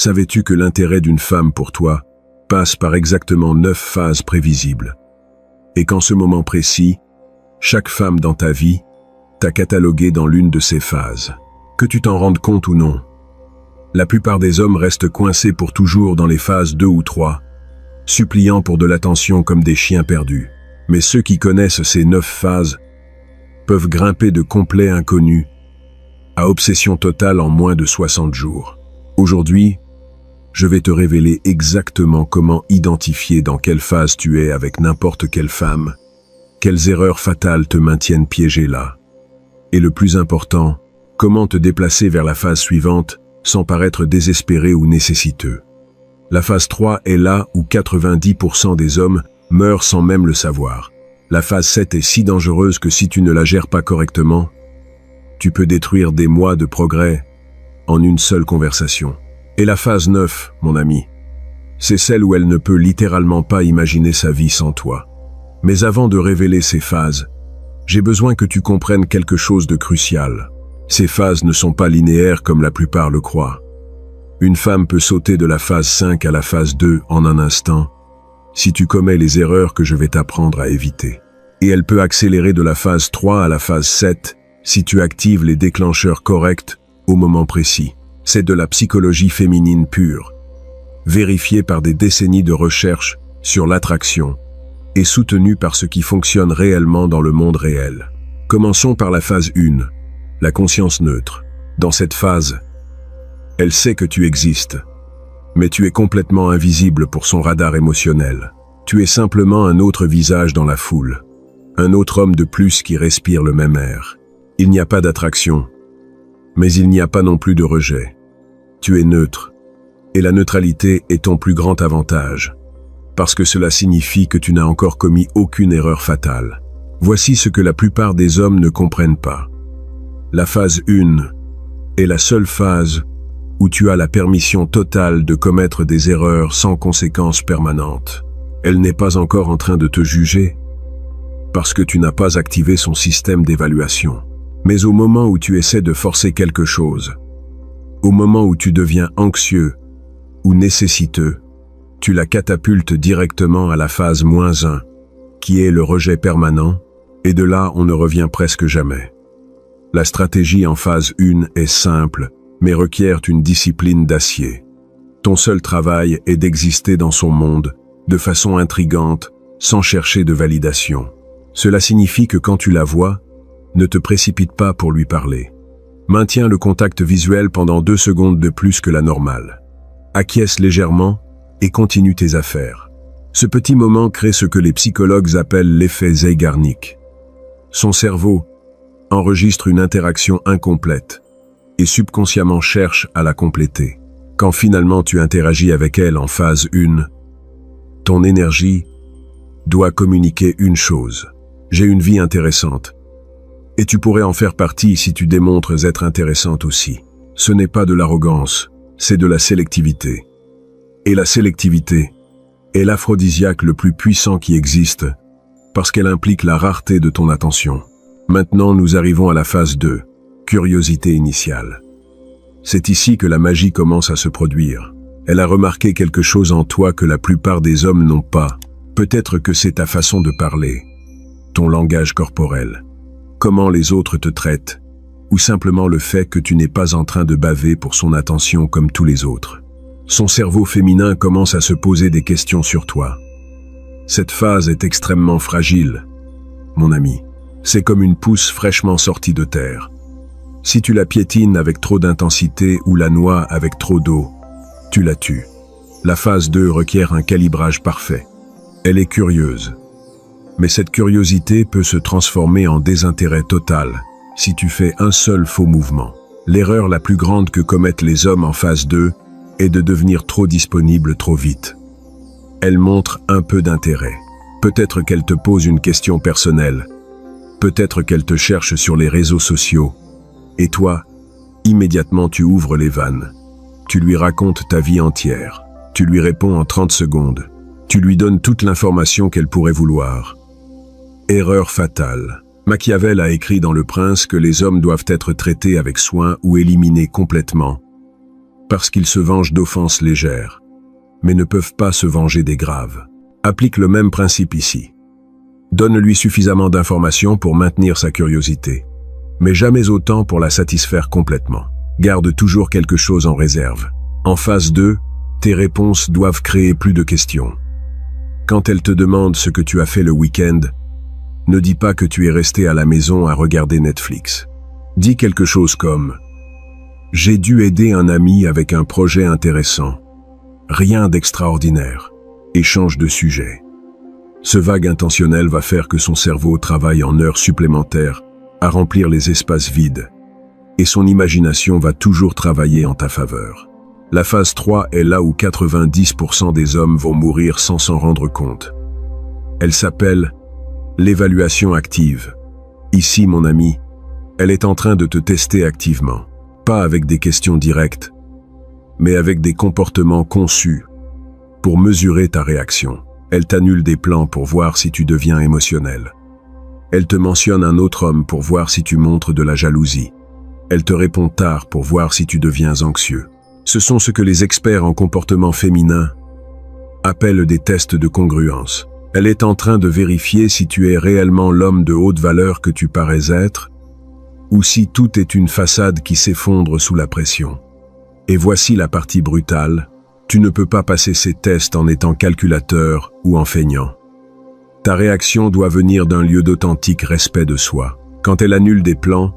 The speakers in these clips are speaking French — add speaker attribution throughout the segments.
Speaker 1: Savais-tu que l'intérêt d'une femme pour toi passe par exactement 9 phases prévisibles? Et qu'en ce moment précis, chaque femme dans ta vie t'a catalogué dans l'une de ces phases. Que tu t'en rendes compte ou non, la plupart des hommes restent coincés pour toujours dans les phases 2 ou 3, suppliant pour de l'attention comme des chiens perdus. Mais ceux qui connaissent ces 9 phases peuvent grimper de complet inconnu à obsession totale en moins de 60 jours. Aujourd'hui, je vais te révéler exactement comment identifier dans quelle phase tu es avec n'importe quelle femme, quelles erreurs fatales te maintiennent piégé là. Et le plus important, comment te déplacer vers la phase suivante sans paraître désespéré ou nécessiteux. La phase 3 est là où 90% des hommes meurent sans même le savoir. La phase 7 est si dangereuse que si tu ne la gères pas correctement, tu peux détruire des mois de progrès en une seule conversation. Et la phase 9, mon ami, c'est celle où elle ne peut littéralement pas imaginer sa vie sans toi. Mais avant de révéler ces phases, j'ai besoin que tu comprennes quelque chose de crucial. Ces phases ne sont pas linéaires comme la plupart le croient. Une femme peut sauter de la phase 5 à la phase 2 en un instant, si tu commets les erreurs que je vais t'apprendre à éviter. Et elle peut accélérer de la phase 3 à la phase 7 si tu actives les déclencheurs corrects au moment précis. C'est de la psychologie féminine pure, vérifiée par des décennies de recherche sur l'attraction et soutenue par ce qui fonctionne réellement dans le monde réel. Commençons par la phase 1, la conscience neutre. Dans cette phase, elle sait que tu existes, mais tu es complètement invisible pour son radar émotionnel. Tu es simplement un autre visage dans la foule, un autre homme de plus qui respire le même air. Il n'y a pas d'attraction, mais il n'y a pas non plus de rejet. Tu es neutre, et la neutralité est ton plus grand avantage, parce que cela signifie que tu n'as encore commis aucune erreur fatale. Voici ce que la plupart des hommes ne comprennent pas. La phase 1 est la seule phase où tu as la permission totale de commettre des erreurs sans conséquences permanentes. Elle n'est pas encore en train de te juger, parce que tu n'as pas activé son système d'évaluation. Mais au moment où tu essaies de forcer quelque chose, au moment où tu deviens anxieux ou nécessiteux, tu la catapultes directement à la phase -1, qui est le rejet permanent, et de là on ne revient presque jamais. La stratégie en phase 1 est simple, mais requiert une discipline d'acier. Ton seul travail est d'exister dans son monde, de façon intrigante, sans chercher de validation. Cela signifie que quand tu la vois, ne te précipite pas pour lui parler. Maintiens le contact visuel pendant 2 secondes de plus que la normale. Acquiesce légèrement et continue tes affaires. Ce petit moment crée ce que les psychologues appellent l'effet Zeigarnik. Son cerveau enregistre une interaction incomplète et subconsciemment cherche à la compléter. Quand finalement tu interagis avec elle en phase 1, ton énergie doit communiquer une chose. J'ai une vie intéressante. Et tu pourrais en faire partie si tu démontres être intéressante aussi. Ce n'est pas de l'arrogance, c'est de la sélectivité. Et la sélectivité est l'aphrodisiaque le plus puissant qui existe, parce qu'elle implique la rareté de ton attention. Maintenant, nous arrivons à la phase 2, curiosité initiale. C'est ici que la magie commence à se produire. Elle a remarqué quelque chose en toi que la plupart des hommes n'ont pas. Peut-être que c'est ta façon de parler, ton langage corporel, comment les autres te traitent, ou simplement le fait que tu n'es pas en train de baver pour son attention comme tous les autres. Son cerveau féminin commence à se poser des questions sur toi. Cette phase est extrêmement fragile, mon ami. C'est comme une pousse fraîchement sortie de terre. Si tu la piétines avec trop d'intensité ou la noies avec trop d'eau, tu la tues. La phase 2 requiert un calibrage parfait. Elle est curieuse. Mais cette curiosité peut se transformer en désintérêt total si tu fais un seul faux mouvement. L'erreur la plus grande que commettent les hommes en phase 2 est de devenir trop disponible trop vite. Elle montre un peu d'intérêt. Peut-être qu'elle te pose une question personnelle. Peut-être qu'elle te cherche sur les réseaux sociaux. Et toi, immédiatement tu ouvres les vannes. Tu lui racontes ta vie entière. Tu lui réponds en 30 secondes. Tu lui donnes toute l'information qu'elle pourrait vouloir. Erreur fatale. Machiavel a écrit dans Le Prince que les hommes doivent être traités avec soin ou éliminés complètement. parce qu'ils se vengent d'offenses légères, mais ne peuvent pas se venger des graves. Applique le même principe ici. Donne-lui suffisamment d'informations pour maintenir sa curiosité, mais jamais autant pour la satisfaire complètement. Garde toujours quelque chose en réserve. En phase 2, tes réponses doivent créer plus de questions. Quand elle te demande ce que tu as fait le week-end, ne dis pas que tu es resté à la maison à regarder Netflix. Dis quelque chose comme « J'ai dû aider un ami avec un projet intéressant. Rien d'extraordinaire. » Et change de sujet. Ce vague intentionnel va faire que son cerveau travaille en heures supplémentaires à remplir les espaces vides, et son imagination va toujours travailler en ta faveur. La phase 3 est là où 90% des hommes vont mourir sans s'en rendre compte. Elle s'appelle l'évaluation active. Ici, mon ami, elle est en train de te tester activement, pas avec des questions directes, mais avec des comportements conçus pour mesurer ta réaction. Elle t'annule des plans pour voir si tu deviens émotionnel. Elle te mentionne un autre homme pour voir si tu montres de la jalousie. Elle te répond tard pour voir si tu deviens anxieux. Ce sont ce que les experts en comportement féminin appellent des tests de congruence. Elle est en train de vérifier si tu es réellement l'homme de haute valeur que tu parais être, ou si tout est une façade qui s'effondre sous la pression. Et voici la partie brutale. Tu ne peux pas passer ces tests en étant calculateur ou en feignant. Ta réaction doit venir d'un lieu d'authentique respect de soi. Quand elle annule des plans,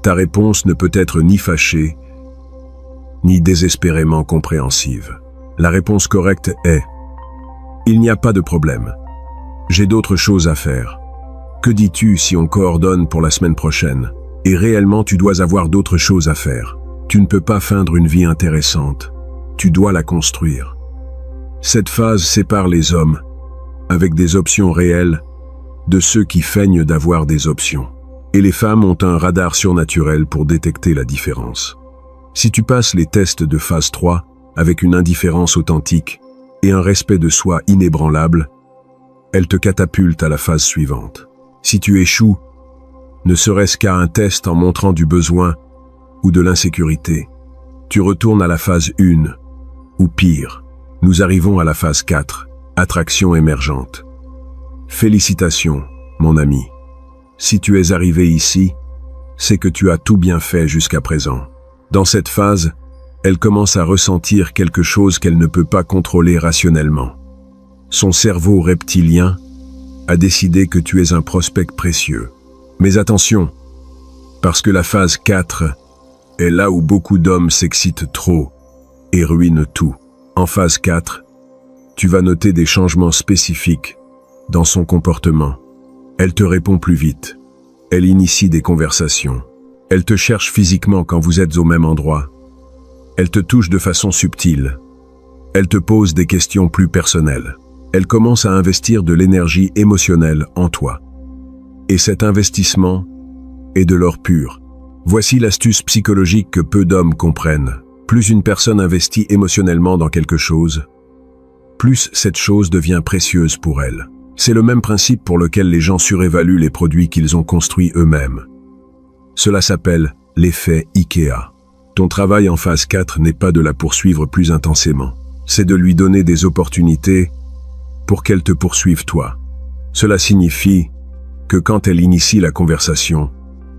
Speaker 1: ta réponse ne peut être ni fâchée, ni désespérément compréhensive. La réponse correcte est « Il n'y a pas de problème. J'ai d'autres choses à faire. Que dis-tu si on coordonne pour la semaine prochaine? Et réellement, tu dois avoir d'autres choses à faire. Tu ne peux pas feindre une vie intéressante. Tu dois la construire. » Cette phase sépare les hommes, avec des options réelles, de ceux qui feignent d'avoir des options. Et les femmes ont un radar surnaturel pour détecter la différence. Si tu passes les tests de phase 3 avec une indifférence authentique et un respect de soi inébranlable, elle te catapulte à la phase suivante. Si tu échoues, ne serait-ce qu'à un test en montrant du besoin ou de l'insécurité, tu retournes à la phase 1, ou pire, nous arrivons à la phase 4, attraction émergente. Félicitations, mon ami. Si tu es arrivé ici, c'est que tu as tout bien fait jusqu'à présent. Dans cette phase, elle commence à ressentir quelque chose qu'elle ne peut pas contrôler rationnellement. Son cerveau reptilien a décidé que tu es un prospect précieux. Mais attention, parce que la phase 4 est là où beaucoup d'hommes s'excitent trop et ruinent tout. En phase 4, tu vas noter des changements spécifiques dans son comportement. Elle te répond plus vite. Elle initie des conversations. Elle te cherche physiquement quand vous êtes au même endroit. Elle te touche de façon subtile. Elle te pose des questions plus personnelles. Elle commence à investir de l'énergie émotionnelle en toi. Et cet investissement est de l'or pur. Voici l'astuce psychologique que peu d'hommes comprennent. Plus une personne investit émotionnellement dans quelque chose, plus cette chose devient précieuse pour elle. C'est le même principe pour lequel les gens surévaluent les produits qu'ils ont construits eux-mêmes. Cela s'appelle l'effet IKEA. Ton travail en phase 4 n'est pas de la poursuivre plus intensément. C'est de lui donner des opportunités pour qu'elle te poursuive toi. Cela signifie que quand elle initie la conversation,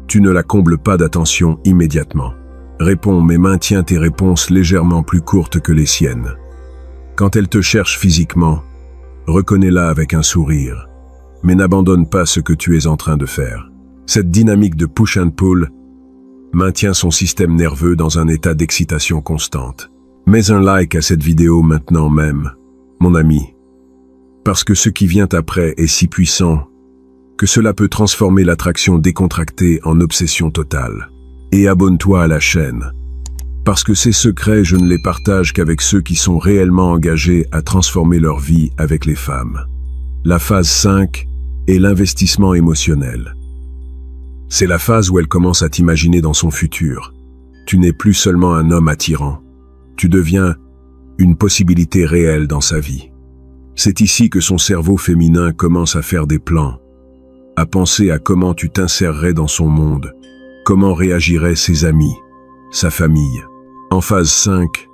Speaker 1: tu ne la combles pas d'attention immédiatement. Réponds mais maintiens tes réponses légèrement plus courtes que les siennes. Quand elle te cherche physiquement, reconnais-la avec un sourire, mais n'abandonne pas ce que tu es en train de faire. Cette dynamique de push and pull maintient son système nerveux dans un état d'excitation constante. Mets un like à cette vidéo maintenant même, mon ami, parce que ce qui vient après est si puissant que cela peut transformer l'attraction décontractée en obsession totale. Et abonne-toi à la chaîne, parce que ces secrets, je ne les partage qu'avec ceux qui sont réellement engagés à transformer leur vie avec les femmes. La phase 5 est l'investissement émotionnel. C'est la phase où elle commence à t'imaginer dans son futur. Tu n'es plus seulement un homme attirant. Tu deviens une possibilité réelle dans sa vie. C'est ici que son cerveau féminin commence à faire des plans, à penser à comment tu t'insérerais dans son monde, comment réagiraient ses amis, sa famille. En phase 5,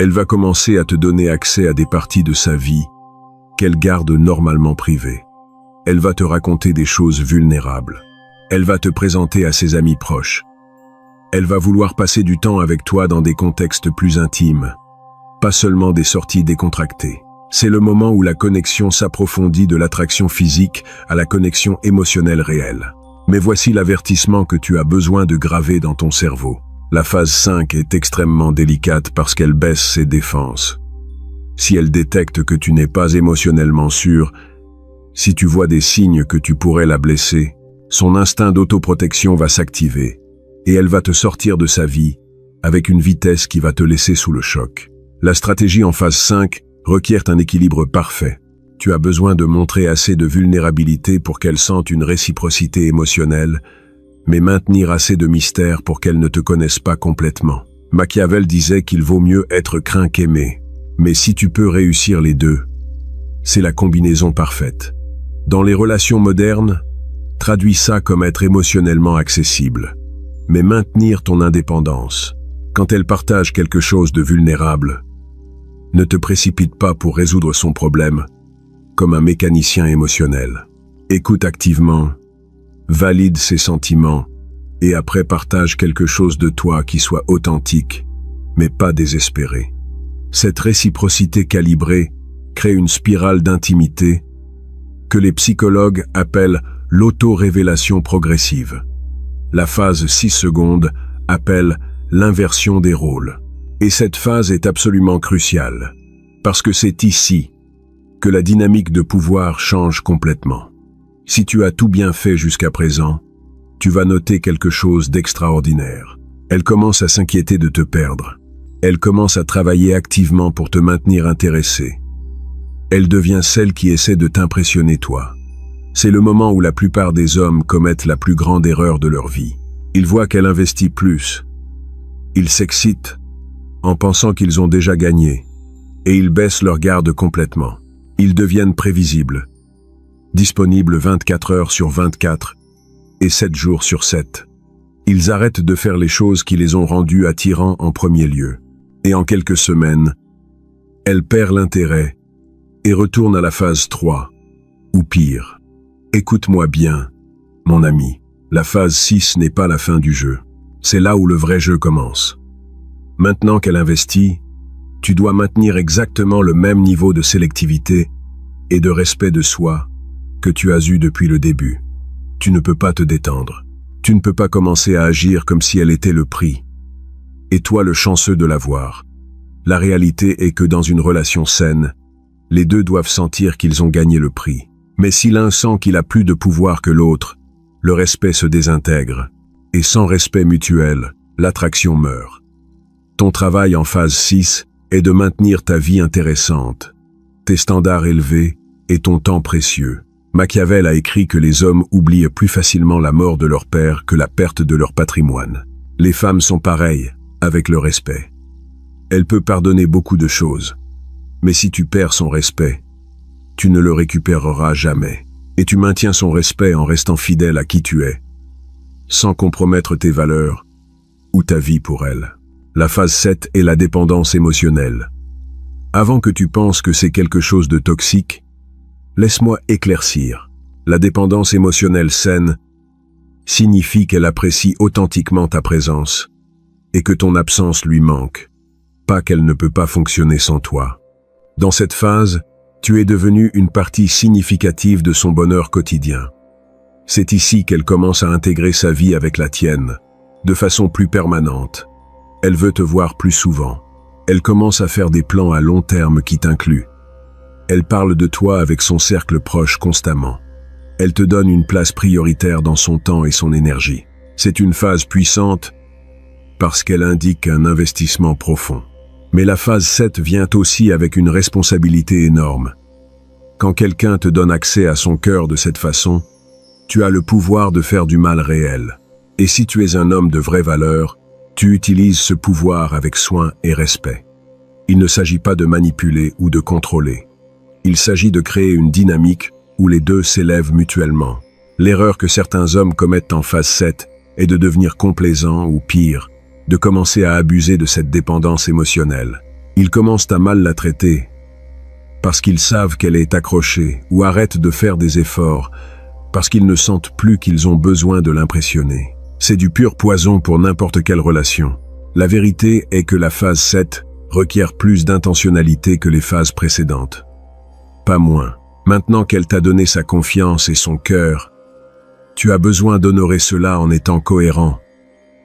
Speaker 1: elle va commencer à te donner accès à des parties de sa vie qu'elle garde normalement privées. Elle va te raconter des choses vulnérables. Elle va te présenter à ses amis proches. Elle va vouloir passer du temps avec toi dans des contextes plus intimes, pas seulement des sorties décontractées. C'est le moment où la connexion s'approfondit de l'attraction physique à la connexion émotionnelle réelle. Mais voici l'avertissement que tu as besoin de graver dans ton cerveau. La phase 5 est extrêmement délicate parce qu'elle baisse ses défenses. Si elle détecte que tu n'es pas émotionnellement sûr, si tu vois des signes que tu pourrais la blesser, son instinct d'autoprotection va s'activer et elle va te sortir de sa vie avec une vitesse qui va te laisser sous le choc. La stratégie en phase 5 requiert un équilibre parfait. Tu as besoin de montrer assez de vulnérabilité pour qu'elle sente une réciprocité émotionnelle, mais maintenir assez de mystère pour qu'elle ne te connaisse pas complètement. Machiavel disait qu'il vaut mieux être craint qu'aimé. Mais si tu peux réussir les deux, c'est la combinaison parfaite. Dans les relations modernes, traduis ça comme être émotionnellement accessible, mais maintenir ton indépendance. Quand elle partage quelque chose de vulnérable, ne te précipite pas pour résoudre son problème, comme un mécanicien émotionnel. Écoute activement, valide ses sentiments, et après partage quelque chose de toi qui soit authentique, mais pas désespéré. Cette réciprocité calibrée crée une spirale d'intimité que les psychologues appellent l'auto-révélation progressive. La phase 6 secondes appelle l'inversion des rôles. Et cette phase est absolument cruciale, parce que c'est ici que la dynamique de pouvoir change complètement. Si tu as tout bien fait jusqu'à présent, tu vas noter quelque chose d'extraordinaire. Elle commence à s'inquiéter de te perdre. Elle commence à travailler activement pour te maintenir intéressé. Elle devient celle qui essaie de t'impressionner toi. C'est le moment où la plupart des hommes commettent la plus grande erreur de leur vie. Ils voient qu'elle investit plus. Ils s'excitent en pensant qu'ils ont déjà gagné, et ils baissent leur garde complètement. Ils deviennent prévisibles, disponibles 24 heures sur 24 et 7 jours sur 7. Ils arrêtent de faire les choses qui les ont rendus attirants en premier lieu. Et en quelques semaines, elle perd l'intérêt et retourne à la phase 3, ou pire. Écoute-moi bien, mon ami, la phase 6 n'est pas la fin du jeu. C'est là où le vrai jeu commence. Maintenant qu'elle investit, tu dois maintenir exactement le même niveau de sélectivité et de respect de soi que tu as eu depuis le début. Tu ne peux pas te détendre. Tu ne peux pas commencer à agir comme si elle était le prix. Et toi le chanceux de l'avoir. La réalité est que dans une relation saine, les deux doivent sentir qu'ils ont gagné le prix. Mais si l'un sent qu'il a plus de pouvoir que l'autre, le respect se désintègre. Et sans respect mutuel, l'attraction meurt. Ton travail en phase 6 est de maintenir ta vie intéressante, tes standards élevés et ton temps précieux. Machiavel a écrit que les hommes oublient plus facilement la mort de leur père que la perte de leur patrimoine. Les femmes sont pareilles, avec le respect. Elle peut pardonner beaucoup de choses, mais si tu perds son respect, tu ne le récupéreras jamais. Et tu maintiens son respect en restant fidèle à qui tu es, sans compromettre tes valeurs ou ta vie pour elle. La phase 7 est la dépendance émotionnelle. Avant que tu penses que c'est quelque chose de toxique, laisse-moi éclaircir. La dépendance émotionnelle saine signifie qu'elle apprécie authentiquement ta présence et que ton absence lui manque, pas qu'elle ne peut pas fonctionner sans toi. Dans cette phase, tu es devenu une partie significative de son bonheur quotidien. C'est ici qu'elle commence à intégrer sa vie avec la tienne, de façon plus permanente. Elle veut te voir plus souvent. Elle commence à faire des plans à long terme qui t'incluent. Elle parle de toi avec son cercle proche constamment. Elle te donne une place prioritaire dans son temps et son énergie. C'est une phase puissante parce qu'elle indique un investissement profond. Mais la phase 7 vient aussi avec une responsabilité énorme. Quand quelqu'un te donne accès à son cœur de cette façon, tu as le pouvoir de faire du mal réel. Et si tu es un homme de vraie valeur, tu utilises ce pouvoir avec soin et respect. Il ne s'agit pas de manipuler ou de contrôler. Il s'agit de créer une dynamique où les deux s'élèvent mutuellement. L'erreur que certains hommes commettent en phase 7 est de devenir complaisants ou pire, de commencer à abuser de cette dépendance émotionnelle. Ils commencent à mal la traiter parce qu'ils savent qu'elle est accrochée ou arrêtent de faire des efforts parce qu'ils ne sentent plus qu'ils ont besoin de l'impressionner. C'est du pur poison pour n'importe quelle relation. La vérité est que la phase 7 requiert plus d'intentionnalité que les phases précédentes. Pas moins. Maintenant qu'elle t'a donné sa confiance et son cœur, tu as besoin d'honorer cela en étant cohérent,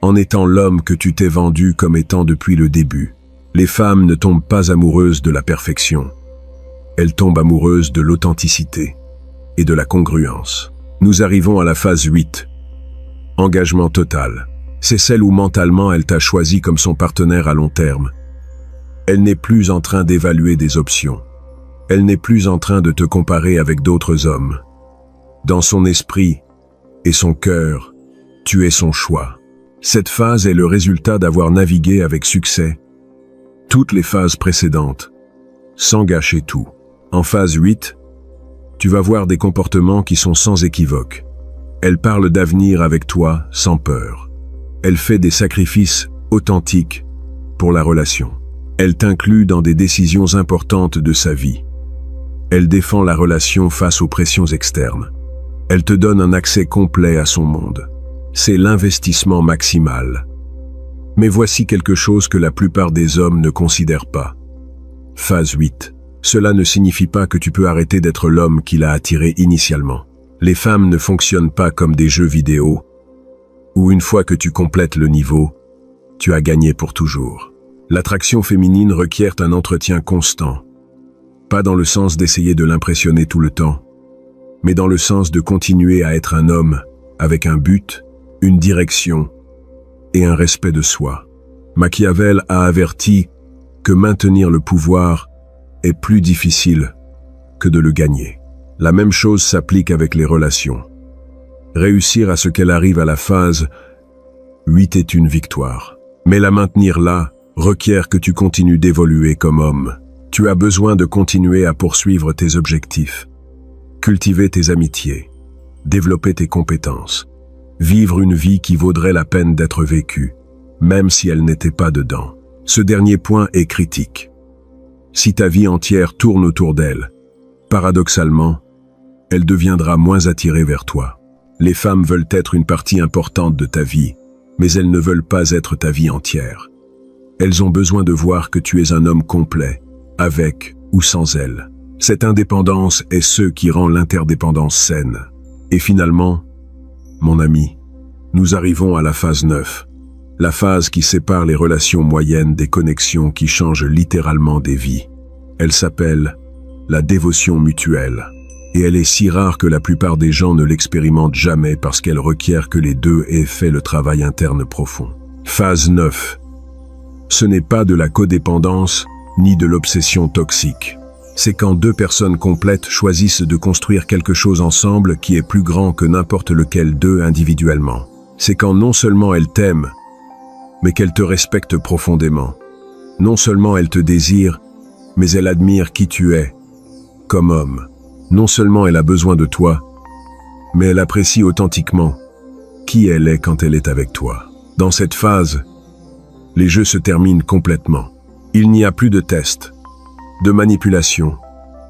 Speaker 1: en étant l'homme que tu t'es vendu comme étant depuis le début. Les femmes ne tombent pas amoureuses de la perfection. Elles tombent amoureuses de l'authenticité et de la congruence. Nous arrivons à la phase 8. Engagement total. C'est celle où mentalement elle t'a choisi comme son partenaire à long terme. Elle n'est plus en train d'évaluer des options. Elle n'est plus en train de te comparer avec d'autres hommes. Dans son esprit et son cœur, tu es son choix. Cette phase est le résultat d'avoir navigué avec succès toutes les phases précédentes, sans gâcher tout. En phase 8, tu vas voir des comportements qui sont sans équivoque. Elle parle d'avenir avec toi sans peur. Elle fait des sacrifices authentiques pour la relation. Elle t'inclut dans des décisions importantes de sa vie. Elle défend la relation face aux pressions externes. Elle te donne un accès complet à son monde. C'est l'investissement maximal. Mais voici quelque chose que la plupart des hommes ne considèrent pas. Phase 8. Cela ne signifie pas que tu peux arrêter d'être l'homme qui l'a attiré initialement. Les femmes ne fonctionnent pas comme des jeux vidéo, où une fois que tu complètes le niveau, tu as gagné pour toujours. L'attraction féminine requiert un entretien constant. Pas dans le sens d'essayer de l'impressionner tout le temps, mais dans le sens de continuer à être un homme avec un but, une direction et un respect de soi. Machiavel a averti que maintenir le pouvoir est plus difficile que de le gagner. La même chose s'applique avec les relations. Réussir à ce qu'elle arrive à la phase 8 est une victoire. Mais la maintenir là requiert que tu continues d'évoluer comme homme. Tu as besoin de continuer à poursuivre tes objectifs, cultiver tes amitiés, développer tes compétences, vivre une vie qui vaudrait la peine d'être vécue, même si elle n'était pas dedans. Ce dernier point est critique. Si ta vie entière tourne autour d'elle, paradoxalement, elle deviendra moins attirée vers toi. Les femmes veulent être une partie importante de ta vie, mais elles ne veulent pas être ta vie entière. Elles ont besoin de voir que tu es un homme complet, avec ou sans elles. Cette indépendance est ce qui rend l'interdépendance saine. Et finalement, mon ami, nous arrivons à la phase 9, la phase qui sépare les relations moyennes des connexions qui changent littéralement des vies. Elle s'appelle la dévotion mutuelle. Et elle est si rare que la plupart des gens ne l'expérimentent jamais parce qu'elle requiert que les deux aient fait le travail interne profond. Phase 9. Ce n'est pas de la codépendance ni de l'obsession toxique. C'est quand deux personnes complètes choisissent de construire quelque chose ensemble qui est plus grand que n'importe lequel d'eux individuellement. C'est quand non seulement elle t'aime, mais qu'elle te respecte profondément. Non seulement elle te désire, mais elle admire qui tu es, comme homme. Non seulement elle a besoin de toi, mais elle apprécie authentiquement qui elle est quand elle est avec toi. Dans cette phase, les jeux se terminent complètement. Il n'y a plus de tests, de manipulation,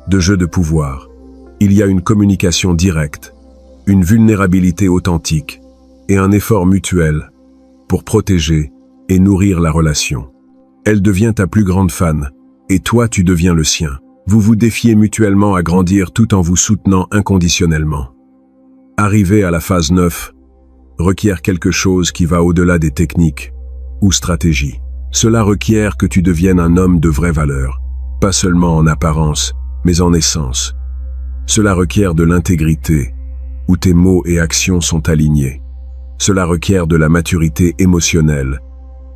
Speaker 1: de jeux de pouvoir. Il y a une communication directe, une vulnérabilité authentique et un effort mutuel pour protéger et nourrir la relation. Elle devient ta plus grande fan et toi tu deviens le sien. Vous vous défiez mutuellement à grandir tout en vous soutenant inconditionnellement. Arriver à la phase 9 requiert quelque chose qui va au-delà des techniques ou stratégies. Cela requiert que tu deviennes un homme de vraie valeur, pas seulement en apparence, mais en essence. Cela requiert de l'intégrité, où tes mots et actions sont alignés. Cela requiert de la maturité émotionnelle,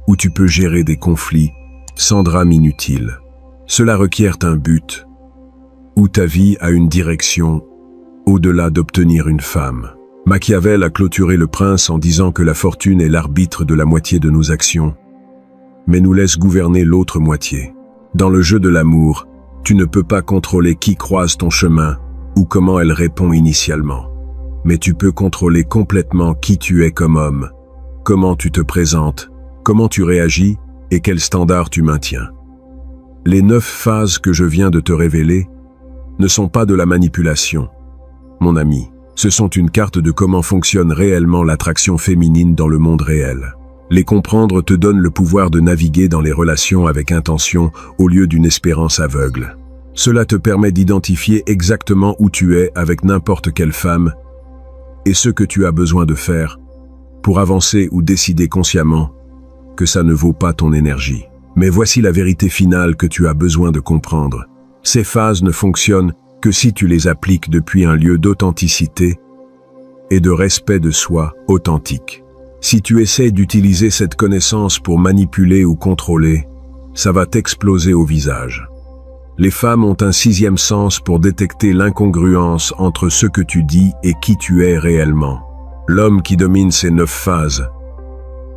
Speaker 1: où tu peux gérer des conflits sans drame inutile. Cela requiert un but, où ta vie a une direction au-delà d'obtenir une femme. Machiavel a clôturé Le Prince en disant que la fortune est l'arbitre de la moitié de nos actions, mais nous laisse gouverner l'autre moitié. Dans le jeu de l'amour, tu ne peux pas contrôler qui croise ton chemin ou comment elle répond initialement. Mais tu peux contrôler complètement qui tu es comme homme, comment tu te présentes comment tu réagis et quel standard tu maintiens. Les 9 phases que je viens de te révéler ne sont pas de la manipulation, mon ami. Ce sont une carte de comment fonctionne réellement l'attraction féminine dans le monde réel. Les comprendre te donne le pouvoir de naviguer dans les relations avec intention au lieu d'une espérance aveugle. Cela te permet d'identifier exactement où tu es avec n'importe quelle femme et ce que tu as besoin de faire pour avancer ou décider consciemment que ça ne vaut pas ton énergie. Mais voici la vérité finale que tu as besoin de comprendre. Ces phases ne fonctionnent que si tu les appliques depuis un lieu d'authenticité et de respect de soi authentique. Si tu essaies d'utiliser cette connaissance pour manipuler ou contrôler, ça va t'exploser au visage. Les femmes ont un 6e sens pour détecter l'incongruence entre ce que tu dis et qui tu es réellement. L'homme qui domine ces 9 phases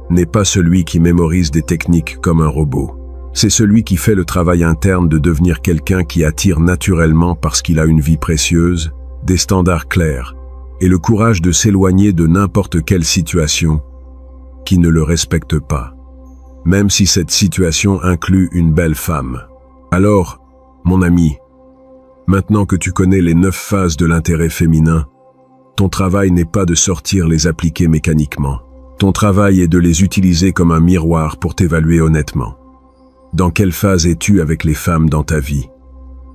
Speaker 1: n'est pas celui qui mémorise des techniques comme un robot. C'est celui qui fait le travail interne de devenir quelqu'un qui attire naturellement parce qu'il a une vie précieuse, des standards clairs et le courage de s'éloigner de n'importe quelle situation qui ne le respecte pas, même si cette situation inclut une belle femme. Alors, mon ami, maintenant que tu connais les 9 phases de l'intérêt féminin, ton travail n'est pas de sortir les appliquer mécaniquement. Ton travail est de les utiliser comme un miroir pour t'évaluer honnêtement. Dans quelle phase es-tu avec les femmes dans ta vie?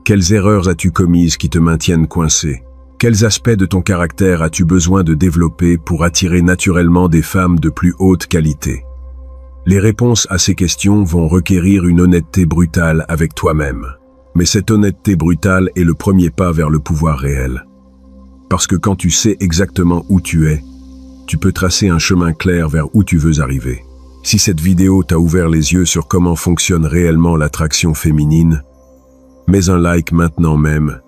Speaker 1: Quelles erreurs as-tu commises qui te maintiennent coincé? Quels aspects de ton caractère as-tu besoin de développer pour attirer naturellement des femmes de plus haute qualité? Les réponses à ces questions vont requérir une honnêteté brutale avec toi-même. Mais cette honnêteté brutale est le premier pas vers le pouvoir réel. Parce que quand tu sais exactement où tu es, tu peux tracer un chemin clair vers où tu veux arriver. Si cette vidéo t'a ouvert les yeux sur comment fonctionne réellement l'attraction féminine, mets un like maintenant même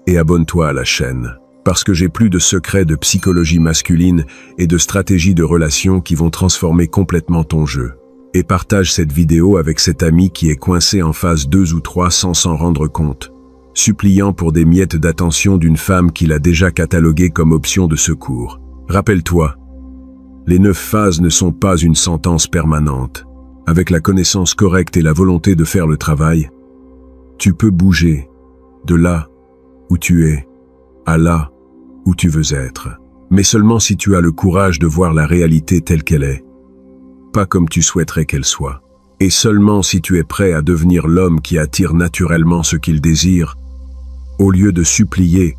Speaker 1: et abonne-toi à la chaîne. Parce que j'ai plus de secrets de psychologie masculine et de stratégies de relations qui vont transformer complètement ton jeu. Et partage cette vidéo avec cet ami qui est coincé en phase 2 ou 3 sans s'en rendre compte, suppliant pour des miettes d'attention d'une femme qu'il a déjà cataloguée comme option de secours. Rappelle-toi, les 9 phases ne sont pas une sentence permanente. Avec la connaissance correcte et la volonté de faire le travail, tu peux bouger de là où tu es à là où tu veux être. Mais seulement si tu as le courage de voir la réalité telle qu'elle est, pas comme tu souhaiterais qu'elle soit. Et seulement si tu es prêt à devenir l'homme qui attire naturellement ce qu'il désire, au lieu de supplier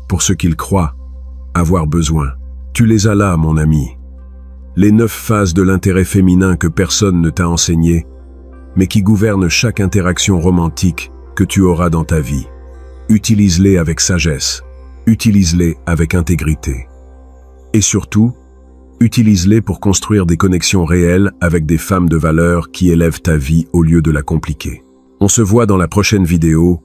Speaker 1: pour ce qu'il croit avoir besoin. Tu les as là, mon ami. Les 9 phases de l'intérêt féminin que personne ne t'a enseigné, mais qui gouvernent chaque interaction romantique que tu auras dans ta vie. Utilise-les avec sagesse, utilise-les avec intégrité. Et surtout, utilise-les pour construire des connexions réelles avec des femmes de valeur qui élèvent ta vie au lieu de la compliquer. On se voit dans la prochaine vidéo,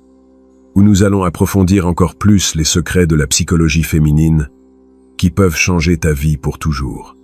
Speaker 1: où nous allons approfondir encore plus les secrets de la psychologie féminine qui peuvent changer ta vie pour toujours.